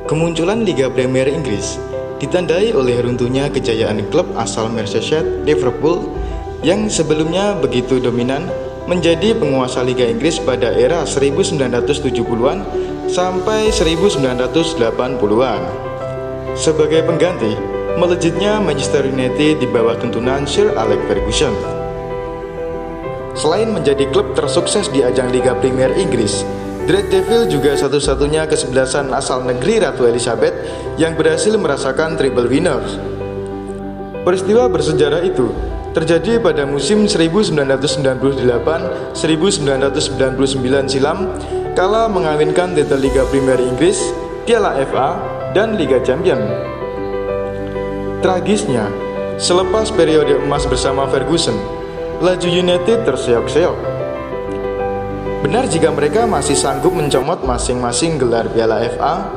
Kemunculan Liga Premier Inggris ditandai oleh runtuhnya kejayaan klub asal Merseyside, Liverpool, yang sebelumnya begitu dominan menjadi penguasa Liga Inggris pada era 1970-an sampai 1980-an. Sebagai pengganti, melejitnya Manchester United di bawah tuntunan Sir Alex Ferguson. Selain menjadi klub tersukses di ajang Liga Premier Inggris, The Red Devil juga satu-satunya kesebelasan asal negeri Ratu Elizabeth yang berhasil merasakan triple winners. Peristiwa bersejarah itu terjadi pada musim 1998-1999 silam, kala mengawinkan titel Liga Premier Inggris, Piala FA, dan Liga Champions. Tragisnya, selepas periode emas bersama Ferguson, laju United terseok-seok. Benar jika mereka masih sanggup mencomot masing-masing gelar Piala FA,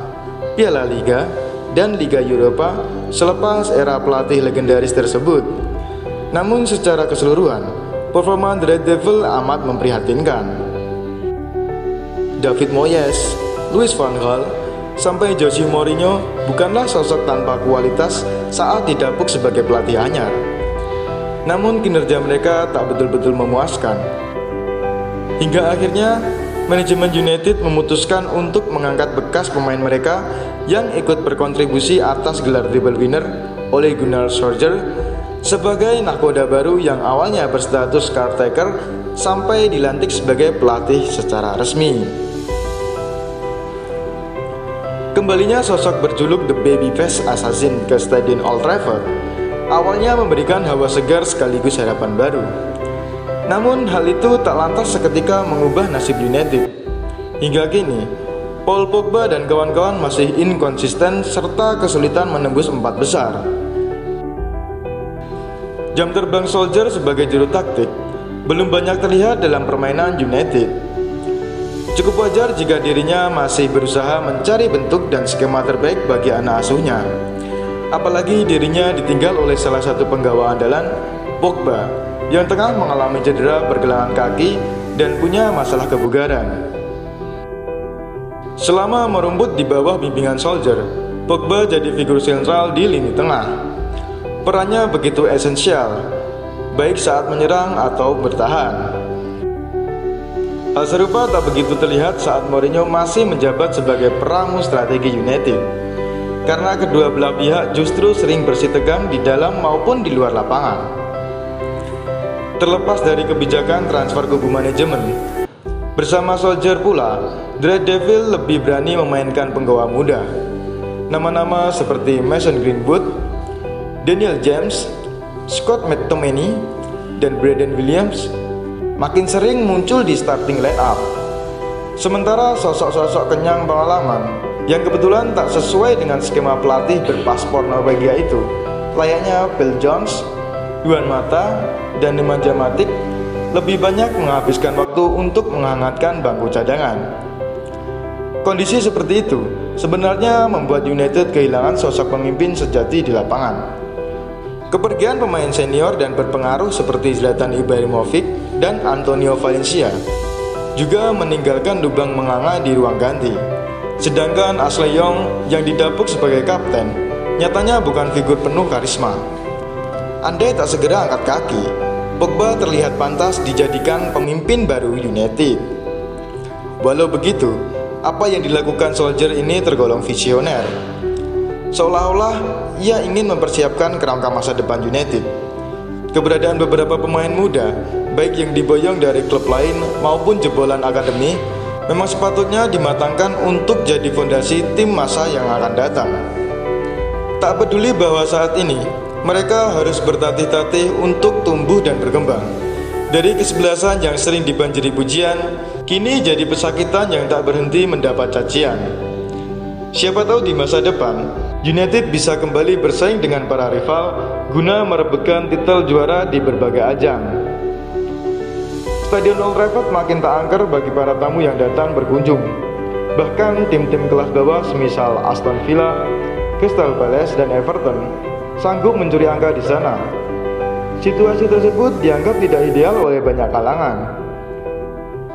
Piala Liga, dan Liga Eropa selepas era pelatih legendaris tersebut. Namun secara keseluruhan, performa The Red Devil amat memprihatinkan. David Moyes, Louis van Gaal, sampai Jose Mourinho bukanlah sosok tanpa kualitas saat didapuk sebagai pelatih anyar. Namun kinerja mereka tak betul-betul memuaskan. Hingga akhirnya, manajemen United memutuskan untuk mengangkat bekas pemain mereka yang ikut berkontribusi atas gelar triple winner, Ole Gunnar Solskjaer, sebagai nahkoda baru yang awalnya berstatus caretaker sampai dilantik sebagai pelatih secara resmi. Kembalinya sosok berjuluk The Babyface Assassin ke Stadion Old Trafford awalnya memberikan hawa segar sekaligus harapan baru. Namun hal itu tak lantas seketika mengubah nasib United. Hingga kini, Paul Pogba dan kawan-kawan masih inkonsisten serta kesulitan menembus 4 besar. Jam terbang Solskjaer sebagai juru taktik belum banyak terlihat dalam permainan United. Cukup wajar jika dirinya masih berusaha mencari bentuk dan skema terbaik bagi anak asuhnya. Apalagi dirinya ditinggal oleh salah satu penggawa andalan, Pogba, yang tengah mengalami cedera pergelangan kaki dan punya masalah kebugaran. Selama merumput di bawah bimbingan Solskjaer, Pogba jadi figur sentral di lini tengah. Perannya begitu esensial, baik saat menyerang atau bertahan. Hal serupa tak begitu terlihat saat Mourinho masih menjabat sebagai peramu strategi United, karena kedua belah pihak justru sering bersitegang di dalam maupun di luar lapangan. Terlepas dari kebijakan transfer kubu manajemen, bersama Solskjaer pula, The Red Devil lebih berani memainkan penggawa muda. Nama-nama seperti Mason Greenwood, Daniel James, Scott McTominay, dan Brandon Williams makin sering muncul di starting line-up. Sementara sosok-sosok kenyang pengalaman yang kebetulan tak sesuai dengan skema pelatih berpaspor Norwegia itu, layaknya Phil Jones, Juan Mata, dan Nemanja Matic, lebih banyak menghabiskan waktu untuk menghangatkan bangku cadangan. Kondisi seperti itu sebenarnya membuat United kehilangan sosok pemimpin sejati di lapangan. Kepergian pemain senior dan berpengaruh seperti Zlatan Ibrahimovic dan Antonio Valencia juga meninggalkan lubang menganga di ruang ganti. Sedangkan Ashley Young yang didapuk sebagai kapten nyatanya bukan figur penuh karisma. Andai tak segera angkat kaki, Pogba terlihat pantas dijadikan pemimpin baru United. Walau begitu, apa yang dilakukan Solskjaer ini tergolong visioner. Seolah-olah ia ingin mempersiapkan kerangka masa depan United. Keberadaan beberapa pemain muda, baik yang diboyong dari klub lain maupun jebolan akademi, memang sepatutnya dimatangkan untuk jadi fondasi tim masa yang akan datang. Tak peduli bahwa saat ini mereka harus bertatih-tatih untuk tumbuh dan berkembang. Dari kesebelasan yang sering dibanjiri pujian, kini jadi pesakitan yang tak berhenti mendapat cacian. Siapa tahu di masa depan, United bisa kembali bersaing dengan para rival guna merebutkan titel juara di berbagai ajang. Stadion Old Trafford makin tak angker bagi para tamu yang datang berkunjung. Bahkan tim-tim kelas bawah semisal Aston Villa, Crystal Palace, dan Everton sanggup mencuri angka di sana. Situasi tersebut dianggap tidak ideal oleh banyak kalangan.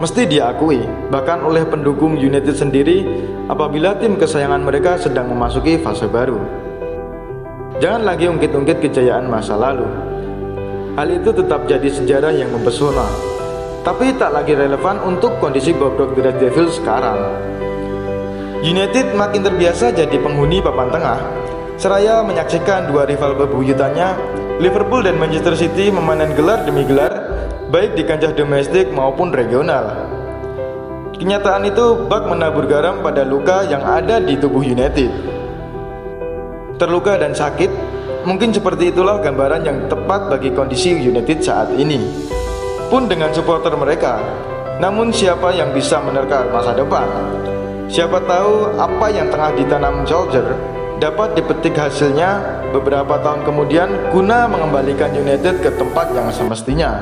Mesti diakui, bahkan oleh pendukung United sendiri, apabila tim kesayangan mereka sedang memasuki fase baru. Jangan lagi ungkit-ungkit kejayaan masa lalu. Hal itu tetap jadi sejarah yang mempesona, tapi tak lagi relevan untuk kondisi bobrok The Red Devils sekarang. United makin terbiasa jadi penghuni papan tengah, seraya menyaksikan dua rival bebuyutannya, Liverpool dan Manchester City, memanen gelar demi gelar, baik di kancah domestik maupun regional. Kenyataan itu bak menabur garam pada luka yang ada di tubuh United. Terluka dan sakit, mungkin seperti itulah gambaran yang tepat bagi kondisi United saat ini. Pun dengan supporter mereka, namun siapa yang bisa menerka masa depan? Siapa tahu apa yang tengah ditanam Solskjaer dapat dipetik hasilnya beberapa tahun kemudian guna mengembalikan United ke tempat yang semestinya.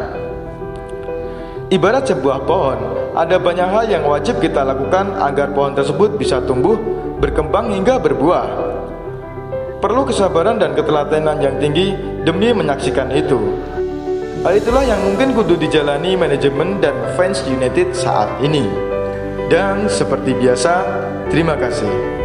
Ibarat sebuah pohon, ada banyak hal yang wajib kita lakukan agar pohon tersebut bisa tumbuh, berkembang hingga berbuah. Perlu kesabaran dan ketelatenan yang tinggi demi menyaksikan itu. Hal itulah yang mungkin kudu dijalani manajemen dan fans United saat ini. Dan seperti biasa, terima kasih.